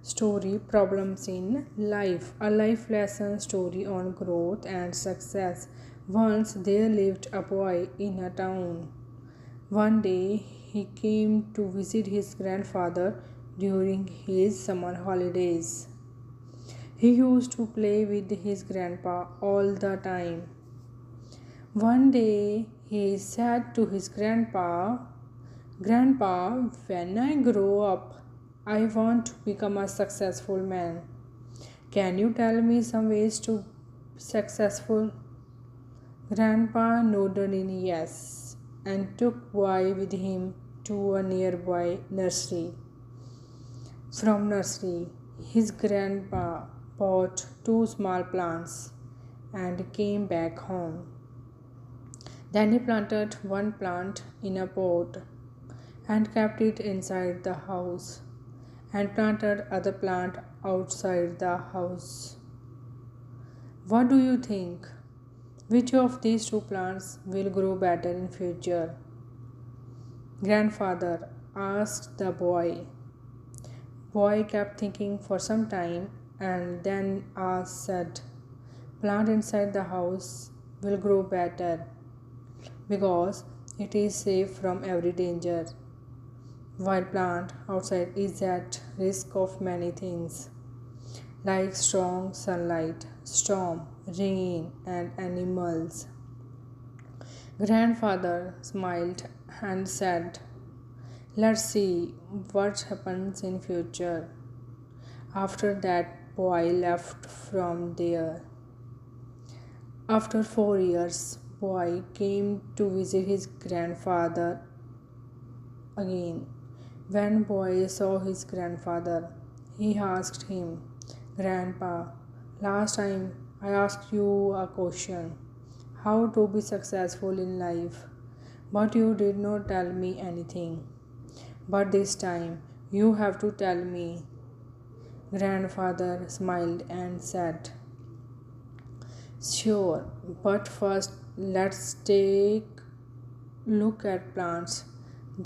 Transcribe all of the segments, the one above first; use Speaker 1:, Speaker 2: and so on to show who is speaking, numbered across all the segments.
Speaker 1: Story Problems in Life, a life lesson story on growth and success. Once there lived a boy in a town. One day he came to visit his grandfather during his summer holidays. He used to play with his grandpa all the time. One day he said to his grandpa, "Grandpa, when I grow up, I want to become a successful man. Can you tell me some ways to be successful?" Grandpa nodded in yes and took boy with him to a nearby nursery. From nursery, his grandpa bought two small plants and came back home. Then he planted one plant in a pot and kept it inside the house and planted other plant outside the house. What do you think? Which of these two plants will grow better in future? Grandfather asked the boy. Boy kept thinking for some time and then said, "Plant inside the house will grow better because it is safe from every danger, while plant outside is at risk of many things like strong sunlight, storm, rain, and animals." Grandfather smiled and said, "Let's see what happens in future." After that, boy left from there. After 4 years, boy came to visit his grandfather again. When boy saw his grandfather, he asked him, "Grandpa, last time I asked you a question, how to be successful in life, but you did not tell me anything. But this time you have to tell me." Grandfather smiled and said, "Sure, but first let's take look at plants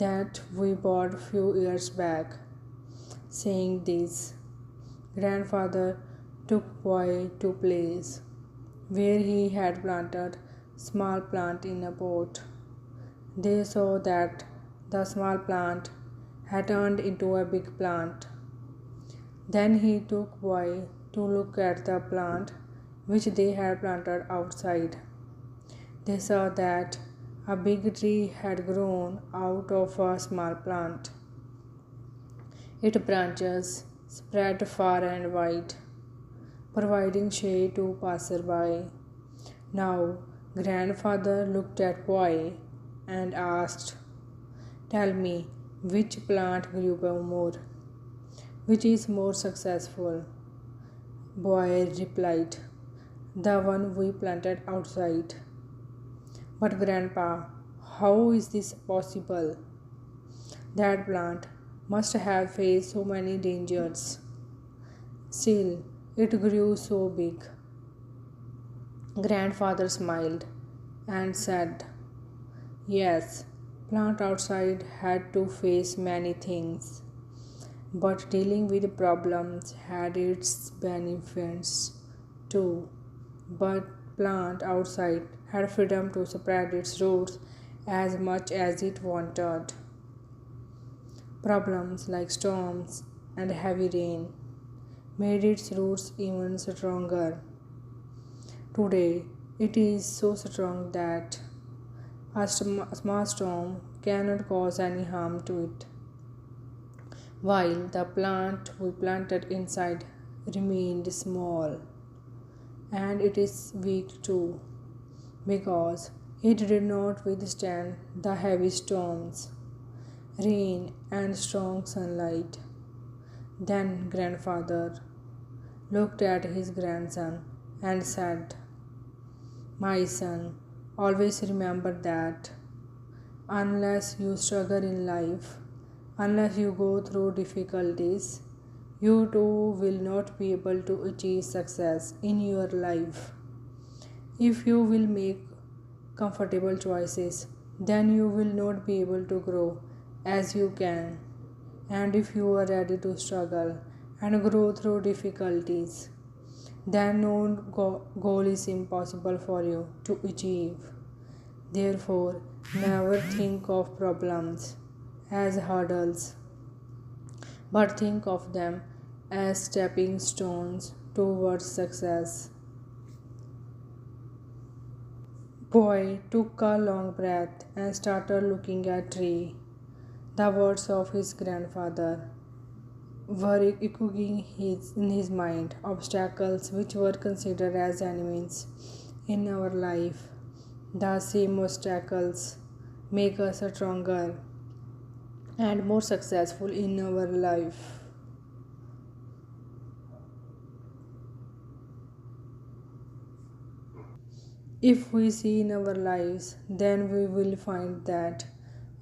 Speaker 1: that we bought few years back." Saying this, grandfather took boy to place where he had planted small plant in a pot. They saw that the small plant had turned into a big plant. Then he took boy to look at the plant which they had planted outside. They saw that a big tree had grown out of a small plant. Its branches spread far and wide, providing shade to passerby. Now, grandfather looked at boy and asked, "Tell me, which plant grew more? Which is more successful?" Boy replied, "The one we planted outside." "But grandpa, how is this possible? That plant must have faced so many dangers. Still, it grew so big." Grandfather smiled and said, "Yes, plant outside had to face many things, but dealing with problems had its benefits too. But plant outside had freedom to spread its roots as much as it wanted. Problems like storms and heavy rain made its roots even stronger. Today, it is so strong that a small storm cannot cause any harm to it, while the plant we planted inside remained small, and it is weak too because it did not withstand the heavy storms, rain, and strong sunlight." Then grandfather looked at his grandson and said, "My son, always remember that unless you struggle in life, unless you go through difficulties, you too will not be able to achieve success in your life. If you will make comfortable choices, then you will not be able to grow as you can. And if you are ready to struggle and grow through difficulties, then no goal is impossible for you to achieve. Therefore, never think of problems as hurdles, but think of them as stepping stones towards success. Boy took a long breath and started looking at tree. The words of his grandfather were echoing in his mind, obstacles which were considered as enemies in our life. The same obstacles make us stronger and more successful in our life. If we see in our lives, then we will find that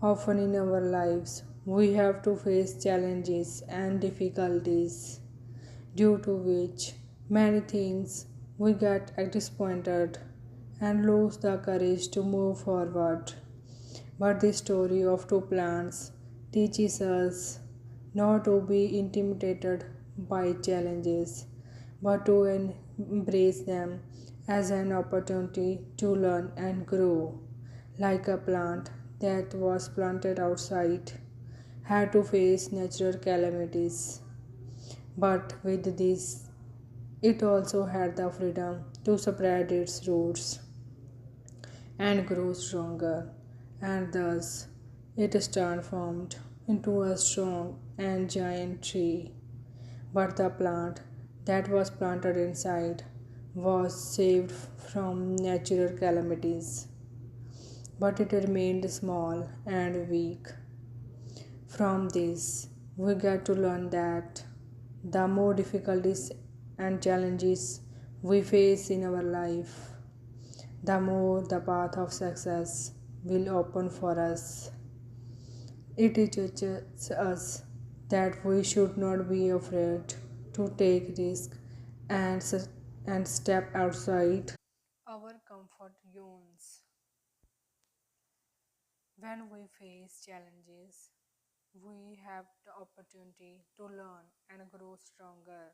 Speaker 1: often in our lives we have to face challenges and difficulties, due to which many things we get disappointed and lose the courage to move forward. But the story of two plants teaches us not to be intimidated by challenges, but to embrace them as an opportunity to learn and grow. Like a plant that was planted outside, had to face natural calamities, but with this, it also had the freedom to spread its roots and grow stronger, and thus it is transformed into a strong and giant tree. But the plant that was planted inside was saved from natural calamities, but it remained small and weak. From this, we get to learn that the more difficulties and challenges we face in our life, the more the path of success will open for us. It teaches us that we should not be afraid to take risks and, and step outside our comfort zones. When we face challenges, we have the opportunity to learn and grow stronger.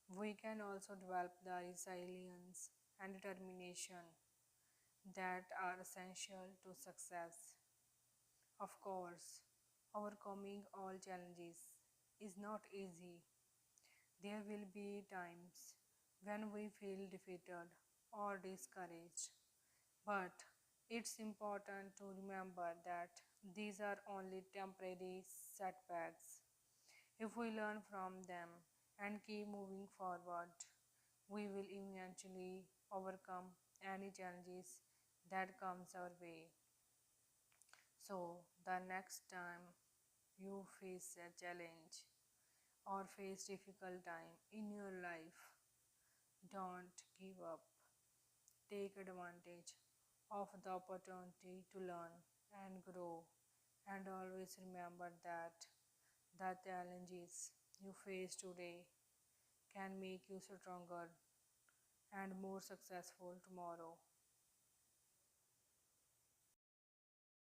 Speaker 1: We can also develop the resilience and determination that are essential to success. Of course, overcoming all challenges is not easy. There will be times when we feel defeated or discouraged, but it's important to remember that these are only temporary setbacks. If we learn from them and keep moving forward, we will eventually overcome any challenges that comes our way. So the next time you face a challenge or face difficult time in your life, don't give up. Take advantage of the opportunity to learn and grow, and always remember that the challenges you face today can make you stronger and more successful tomorrow.